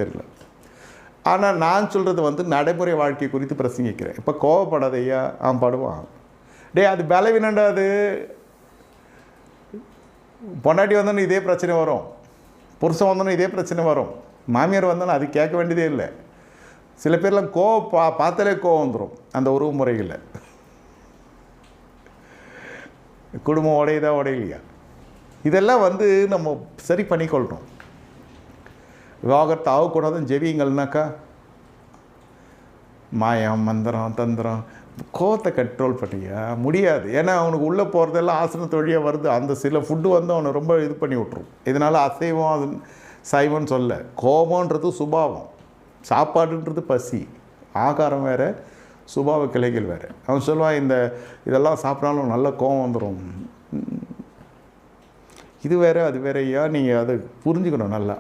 தெரியல. ஆனால் நான் சொல்கிறது வந்து நடைமுறை வாழ்க்கை குறித்து பிரசங்கிக்கிறேன். இப்போ கோவப்படாதையா படுவான். அது பலவீனண்டா. அது பொண்டாட்டி வந்தோன்னு இதே பிரச்சனை வரும், புருஷன் வந்தோன்னு இதே பிரச்சனை வரும், மாமியார் வந்தோன்னு அது கேட்க வேண்டியதே இல்லை. சில பேர்லாம் பார்த்தாலே கோவம் வந்துடும் அந்த உறவு முறைகளில். குடும்பம் உடையுதா உடையலையா இதெல்லாம் வந்து நம்ம சரி பண்ணிக்கொள்ளணும். விவாகரத்து ஆகக்கூடாதுன்னு ஜெபிங்கள்னாக்கா மாயம் மந்திரம் தந்திரம் கோவத்தை கண்ட்ரோல் பண்ணியா முடியாது. ஏன்னா அவனுக்கு உள்ளே போகிறதெல்லாம் ஆசனத்து வழியாக வருது. அந்த சில ஃபுட்டு வந்து அவனை ரொம்ப இது பண்ணி விட்ரும். இதனால் அசைவம் அது சைவம்னு சொல்ல. கோபன்றது சுபாவம், சாப்பாடுன்றது பசி, ஆகாரம் வேறு, சுபாவ கிளைகள் வேறு. அவன் சொல்லுவான் இதெல்லாம் சாப்பிட்டாலும் நல்ல கோபம் வந்துடும். இது வேறு அது வேறையா, நீங்கள் அதை புரிஞ்சுக்கணும் நல்லா.